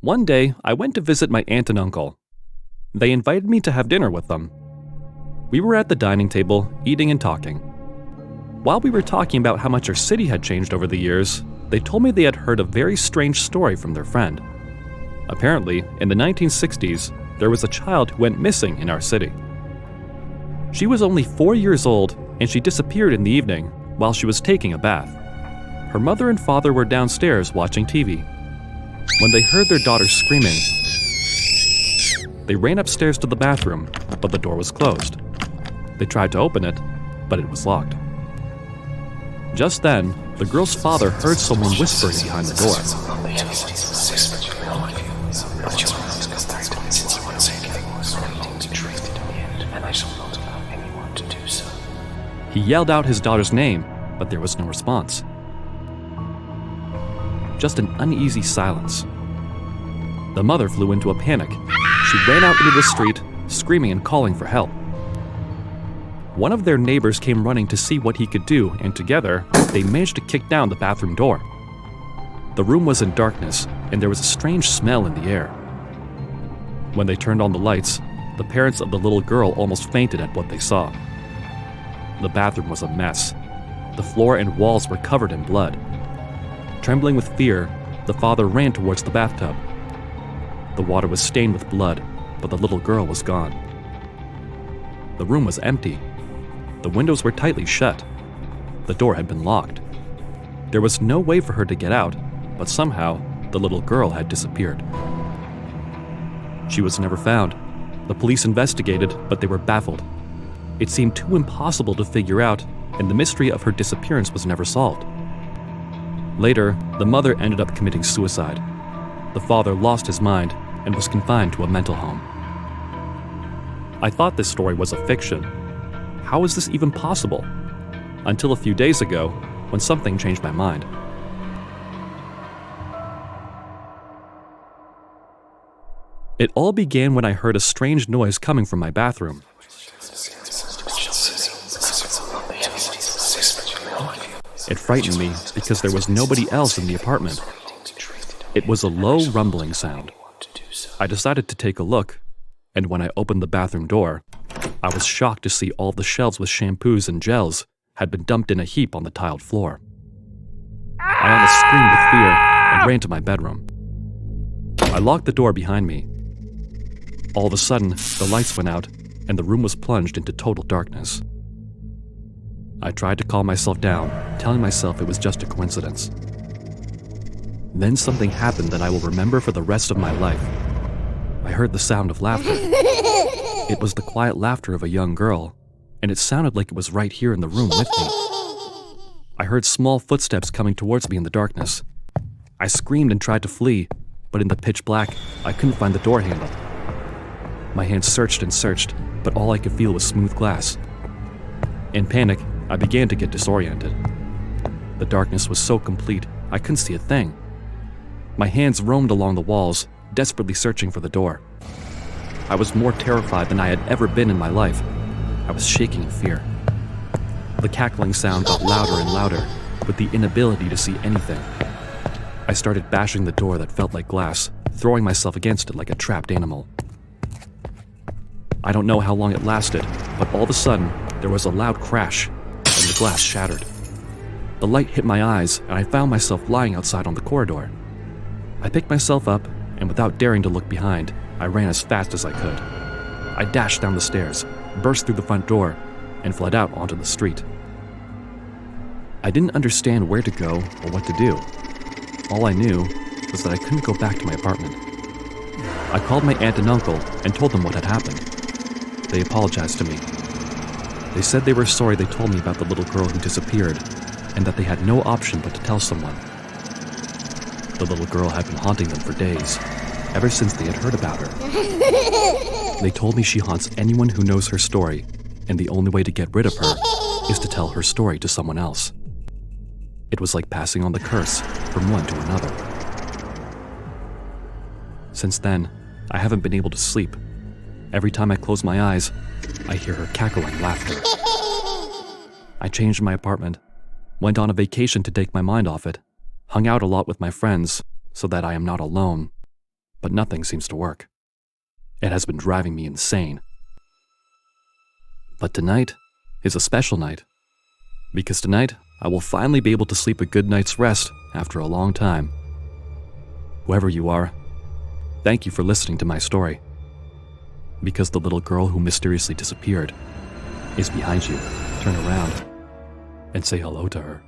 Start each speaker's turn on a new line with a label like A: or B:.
A: One day, I went to visit my aunt and uncle. They invited me to have dinner with them. We were at the dining table, eating and talking. While we were talking about how much our city had changed over the years, they told me they had heard a very strange story from their friend. Apparently, in the 1960s, there was a child who went missing in our city. She was only 4 years old, and she disappeared in the evening while she was taking a bath. Her mother and father were downstairs watching TV. When they heard their daughter screaming, they ran upstairs to the bathroom, but the door was closed. They tried to open it, but it was locked. Just then, the girl's father heard someone whispering behind the door. He yelled out his daughter's name, but there was no response. Just an uneasy silence. The mother flew into a panic. She ran out into the street, screaming and calling for help. One of their neighbors came running to see what he could do, and together, they managed to kick down the bathroom door. The room was in darkness, and there was a strange smell in the air. When they turned on the lights, the parents of the little girl almost fainted at what they saw. The bathroom was a mess. The floor and walls were covered in blood. Trembling with fear, the father ran towards the bathtub. The water was stained with blood, but the little girl was gone. The room was empty. The windows were tightly shut. The door had been locked. There was no way for her to get out, but somehow the little girl had disappeared. She was never found. The police investigated, but they were baffled. It seemed too impossible to figure out, and the mystery of her disappearance was never solved. Later, the mother ended up committing suicide. The father lost his mind and was confined to a mental home. I thought this story was a fiction. How is this even possible? Until a few days ago, when something changed my mind. It all began when I heard a strange noise coming from my bathroom. It frightened me because there was nobody else in the apartment. It was a low rumbling sound. I decided to take a look, and when I opened the bathroom door, I was shocked to see all the shelves with shampoos and gels had been dumped in a heap on the tiled floor. I almost screamed with fear and ran to my bedroom. I locked the door behind me. All of a sudden, the lights went out, and the room was plunged into total darkness. I tried to calm myself down, telling myself it was just a coincidence. Then something happened that I will remember for the rest of my life. I heard the sound of laughter. It was the quiet laughter of a young girl, and it sounded like it was right here in the room with me. I heard small footsteps coming towards me in the darkness. I screamed and tried to flee, but in the pitch black, I couldn't find the door handle. My hands searched and searched, but all I could feel was smooth glass. In panic, I began to get disoriented. The darkness was so complete, I couldn't see a thing. My hands roamed along the walls, desperately searching for the door. I was more terrified than I had ever been in my life. I was shaking in fear. The cackling sound got louder and louder, with the inability to see anything. I started bashing the door that felt like glass, throwing myself against it like a trapped animal. I don't know how long it lasted, but all of a sudden, there was a loud crash, and the glass shattered. The light hit my eyes, and I found myself lying outside on the corridor. I picked myself up, and without daring to look behind, I ran as fast as I could. I dashed down the stairs, burst through the front door, and fled out onto the street. I didn't understand where to go or what to do. All I knew was that I couldn't go back to my apartment. I called my aunt and uncle and told them what had happened. They apologized to me. They said they were sorry they told me about the little girl who disappeared, and that they had no option but to tell someone. The little girl had been haunting them for days, ever since they had heard about her. They told me she haunts anyone who knows her story, and the only way to get rid of her is to tell her story to someone else. It was like passing on the curse from one to another. Since then, I haven't been able to sleep. Every time I close my eyes, I hear her cackling laughter. I changed my apartment, went on a vacation to take my mind off it, hung out a lot with my friends so that I am not alone. but nothing seems to work. It has been driving me insane. But tonight is a special night, because tonight I will finally be able to sleep a good night's rest after a long time. Whoever you are, thank you for listening to my story, because the little girl who mysteriously disappeared is behind you. Turn around and say hello to her.